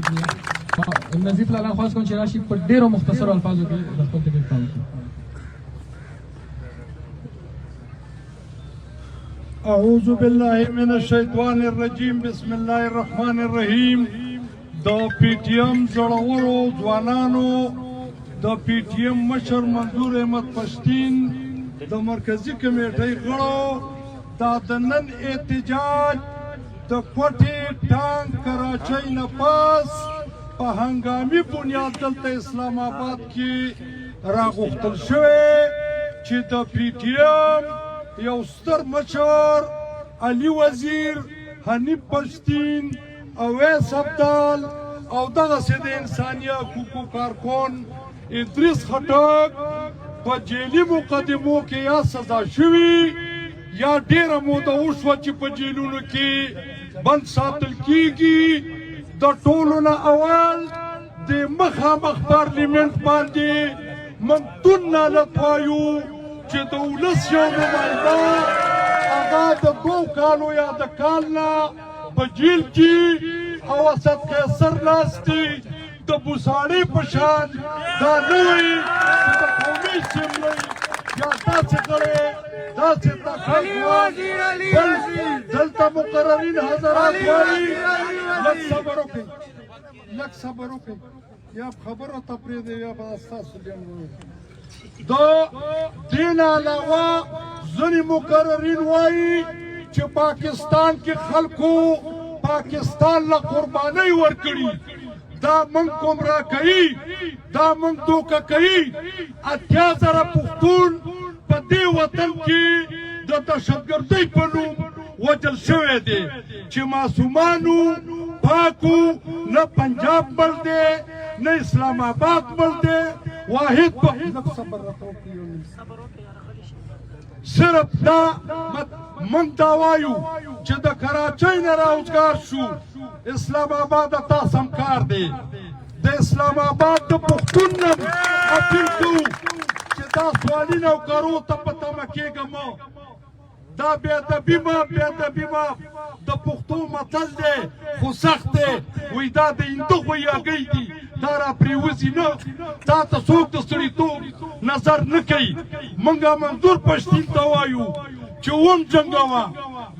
نظیف لالا خواست کوم چې راشي په ډېرو مختصرو الفاظو کې د خپل تقریر پیل کړي. اعوذ بالله من الشیطان الرجیم بسم الله الرحمن الرحیم. د پی ټی ایم زړورو ځوانانو د پی ټی ایم مشر منظور احمد پښتین د مرکزی کمیټې غړو دا د نن احتجاج د کوټې ټانک کراچۍ نه پاس په هنګامي بنیاد دلته اسلام آباد کې راغوښتل شوی چې د پی ټی ایم یو ستر مشر علي وزیر، حنیف پښتین، اویس ابدال او دغسې د انساني حقوقو کارکون ادریس خټک په جیلي مقدمو کې یا سزا شوي یا ډېره موده وشوه چې په جیلونو کې بند ساتل کیږي. د ټولو نه اول د مخامخ پارلیمنت باندې ممتون نالت وایو چې د ولس یو نماینده هغه د 2 کالو یا د کال نه په جیل کې او اسد قیصر ناستي د بوساړې په شان دا نه وي چې د قومي اسمبلۍ یا داسې کړی داسې تخت وایي. بل دلته مقررین حضرات وایي لږ صبر وکړئ، لږ صبر وکړئ، یا خبره ته پرېږدئ یا به ستاسو جنګ د دې نه علاوه ځینې مقررین وایي چې پاکستان کې خلکو پاکستان له قربانۍ ورکړي. دا موږ ګمراه کوي، دا موږ دوکه کوي. 80,000 پښتون په دې وطن کې د دهشتګردۍ په نوم وژل شوی دی چې معصومانو پاکو نه پنجاب بل دی نه اسلام آباد بل دی. واحد صرف دا من دا وایو چې د کراچۍ نه راوزګار شو اسلام آباد تاسو هم کار دی. د اسلام آباد د پښتون نه اپیل کوو چې دا سوالي نوکرو ته په تمه کېږه مه. دا بېادبي مه، بېادبي مه. د پښتو متل دی خو سخت دی، وایي دا د هندو غویاګۍ دي، دا را پرېوځي نه. تا ته څوک د سړیتوب نظر نه کوي. موږ منظور پښتین ته وایو چې جنګوه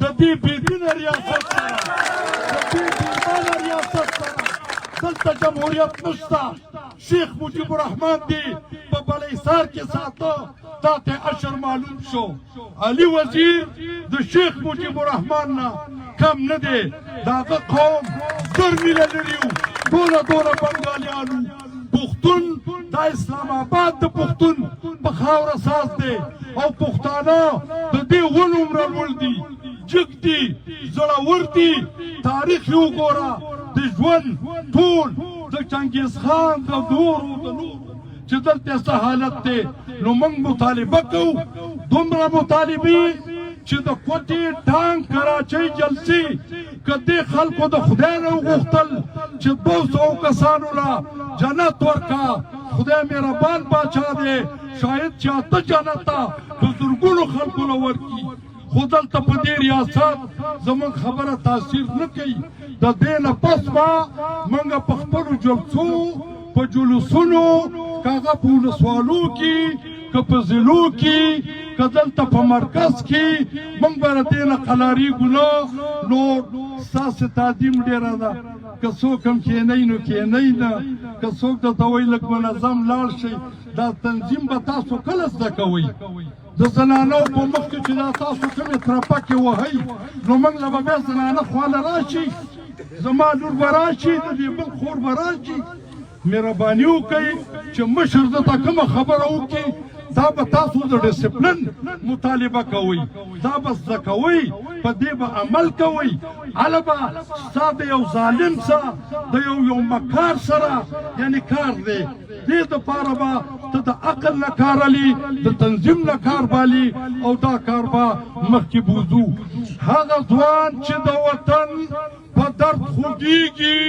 د دې بېدینه ریاست سره، د دې بېایمانه ریاست سره. دلته جمهوریت نشته. شیخ مجیب الرحمن دی په بلیسار کې ساته، دا ته اشر معلوم شو. علي وزیر د شیخ مجیب الرحمن نه کم نه دی. د هغه قوم 10 میله لري دونه بنګالیانو. پښتون دا اسلام آباد د پښتون په خاوره ساز دی او پښتانه د دې ونو مرلول دي، جګ دي، زړور دي. تاریخ یې وګوره د ژوند ټول د چنګیز خان د نورو چې دلته څه حالت دی. نو موږ مطالبه کوو، دومره مطالبې چې د کوټې ټانک کراچۍ جلسې که دې خلکو د خدای نه وغوښتل چې 200 کسانو له جنت ورکا. خدای مهربان باچا دی، شاید چې 8 جنته د زرګونو خلکو له ورکي. خو دلته په دې ریاست زموږ خبره تاثیر نه کوي. د دې نه پس به موږ په خپلو جلسو په جلوسونو که هغه په ولسوالو کې که په ضلعو کې که دلته په مرکز کې موږ به له دې نه قلاریږو نه. نو ستاسې تعظیم ډېره ده. که څوک هم کښېنئ نو کښېنئ نه، که څوک درته وایي لږ منظم لاړ شئ. دا تنظیم به تاسو کله زده کوئ؟ د زنانو په مخ کې چې دا تاسو کومې ترپکې وهئ نو موږ له به بیا زنانه خواله راشي، زما لور به راشي، د دې بل خور به راشي. مهرباني وکړئ چې مشر درته کومه خبره وکړي دا به تاسو د ډسپلن مطالبه کوئ، دا به زده کوئ، په دې به عمل کوئ. هله به ستا د یو ظالم سره د یو مکار سره یعنې کار دی. دې دپاره به ته د عقل نه کار اخلي، د تنظیم نه کار بالي او دا کار به مخکې بوځو. هغه ځوان چې د وطن په درد خوږېږي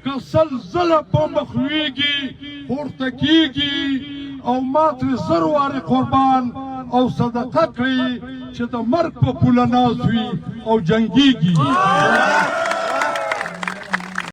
که سلزله په مخ ویږي پورته کېږي او ما ترې 1000 وارې قربان او صدقه کړي چې د مرګ په پوله ناست وي او جنګېږي.